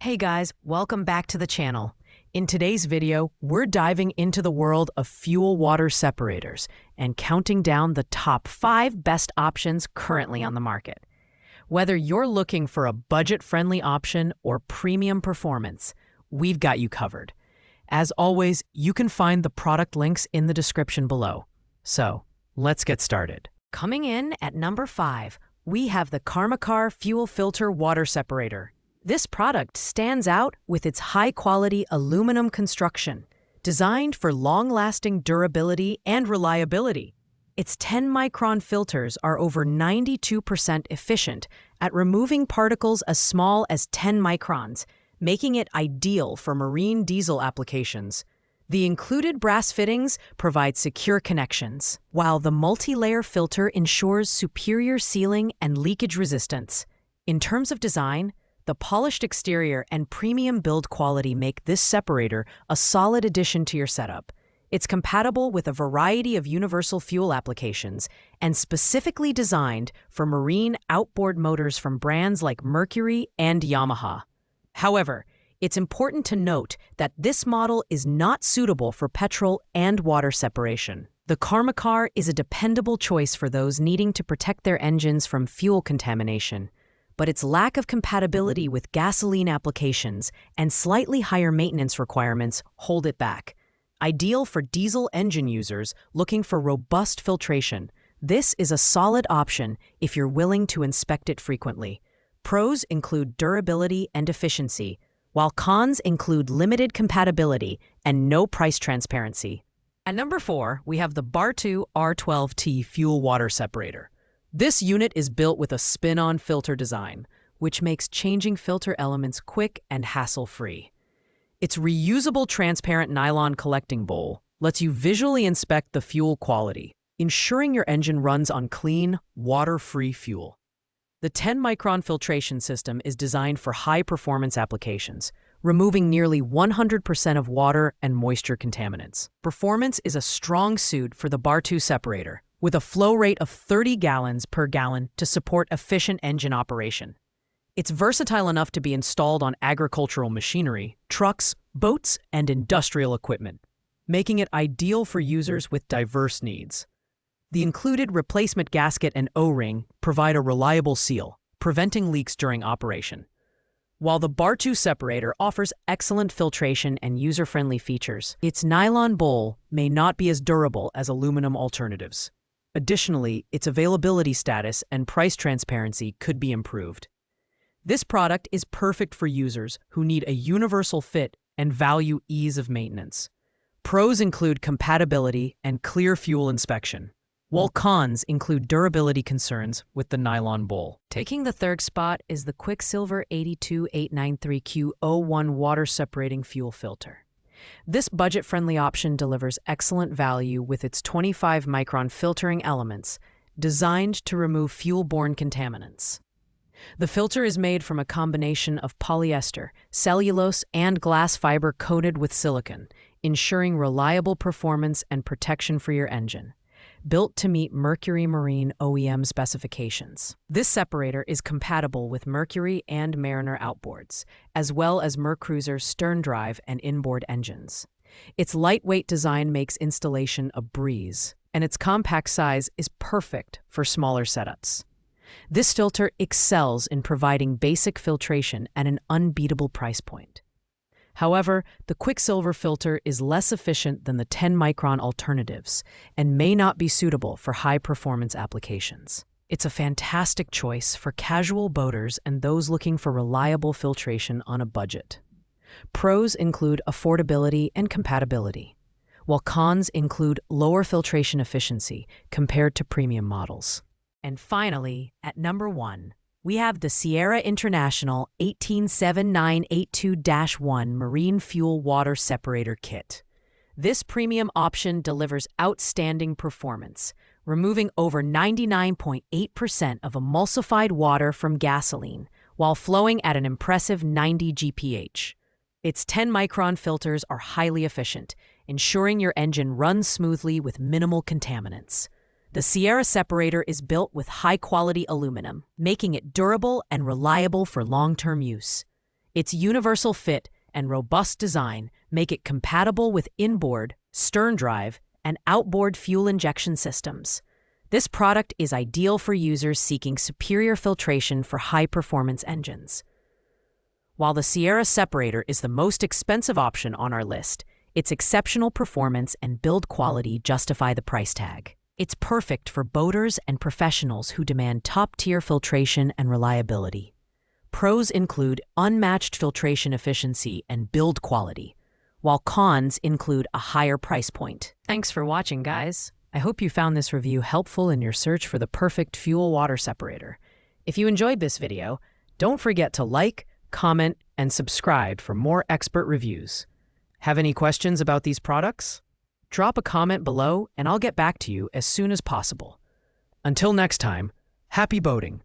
Hey guys, welcome back to the channel. In today's video, we're diving into the world of fuel water separators and counting down the top 5 best options currently on the market. Whether you're looking for a budget-friendly option or premium performance, we've got you covered. As always, you can find the product links in the description below. So, let's get started. Coming in at number 5, we have the Carmocar Fuel Filter Water Separator. This product stands out with its high-quality aluminum construction, designed for long-lasting durability and reliability. Its 10-micron filters are over 92% efficient at removing particles as small as 10 microns, making it ideal for marine diesel applications. The included brass fittings provide secure connections, while the multi-layer filter ensures superior sealing and leakage resistance. In terms of design, the polished exterior and premium build quality make this separator a solid addition to your setup. It's compatible with a variety of universal fuel applications and specifically designed for marine outboard motors from brands like Mercury and Yamaha. However, it's important to note that this model is not suitable for petrol and water separation. The Carmocar is a dependable choice for those needing to protect their engines from fuel contamination, but its lack of compatibility with gasoline applications and slightly higher maintenance requirements hold it back. Ideal for diesel engine users looking for robust filtration, this is a solid option if you're willing to inspect it frequently. Pros include durability and efficiency, while cons include limited compatibility and no price transparency. At number 4, we have the Bar2 R12T Fuel Water Separator. This unit is built with a spin-on filter design, which makes changing filter elements quick and hassle-free. Its reusable transparent nylon collecting bowl lets you visually inspect the fuel quality, ensuring your engine runs on clean, water-free fuel. The 10-micron filtration system is designed for high-performance applications, removing nearly 100% of water and moisture contaminants. Performance is a strong suit for the Bar2 separator, with a flow rate of 30 gallons per gallon to support efficient engine operation. It's versatile enough to be installed on agricultural machinery, trucks, boats, and industrial equipment, making it ideal for users with diverse needs. The included replacement gasket and O-ring provide a reliable seal, preventing leaks during operation. While the Bar2 separator offers excellent filtration and user-friendly features, its nylon bowl may not be as durable as aluminum alternatives. Additionally, its availability status and price transparency could be improved. This product is perfect for users who need a universal fit and value ease of maintenance. Pros include compatibility and clear fuel inspection, while cons include durability concerns with the nylon bowl. Taking the third spot is the Quicksilver 82893Q01 water separating fuel filter. This budget-friendly option delivers excellent value with its 25-micron filtering elements designed to remove fuel-borne contaminants. The filter is made from a combination of polyester, cellulose, and glass fiber coated with silicone, ensuring reliable performance and protection for your engine. Built to meet Mercury Marine OEM specifications. This separator is compatible with Mercury and Mariner outboards, as well as Mercruiser's stern drive and inboard engines. Its lightweight design makes installation a breeze, and its compact size is perfect for smaller setups. This filter excels in providing basic filtration at an unbeatable price point. However, the Quicksilver filter is less efficient than the 10-micron alternatives and may not be suitable for high-performance applications. It's a fantastic choice for casual boaters and those looking for reliable filtration on a budget. Pros include affordability and compatibility, while cons include lower filtration efficiency compared to premium models. And finally, at number 1, we have the Sierra International 187982-1 Marine Fuel Water Separator Kit. This premium option delivers outstanding performance, removing over 99.8% of emulsified water from gasoline while flowing at an impressive 90 GPH. Its 10-micron filters are highly efficient, ensuring your engine runs smoothly with minimal contaminants. The Sierra separator is built with high-quality aluminum, making it durable and reliable for long-term use. Its universal fit and robust design make it compatible with inboard, stern drive, and outboard fuel injection systems. This product is ideal for users seeking superior filtration for high-performance engines. While the Sierra Separator is the most expensive option on our list, its exceptional performance and build quality justify the price tag. It's perfect for boaters and professionals who demand top-tier filtration and reliability. Pros include unmatched filtration efficiency and build quality, while cons include a higher price point. Thanks for watching, guys. I hope you found this review helpful in your search for the perfect fuel water separator. If you enjoyed this video, don't forget to like, comment, and subscribe for more expert reviews. Have any questions about these products? Drop a comment below and I'll get back to you as soon as possible. Until next time, happy boating!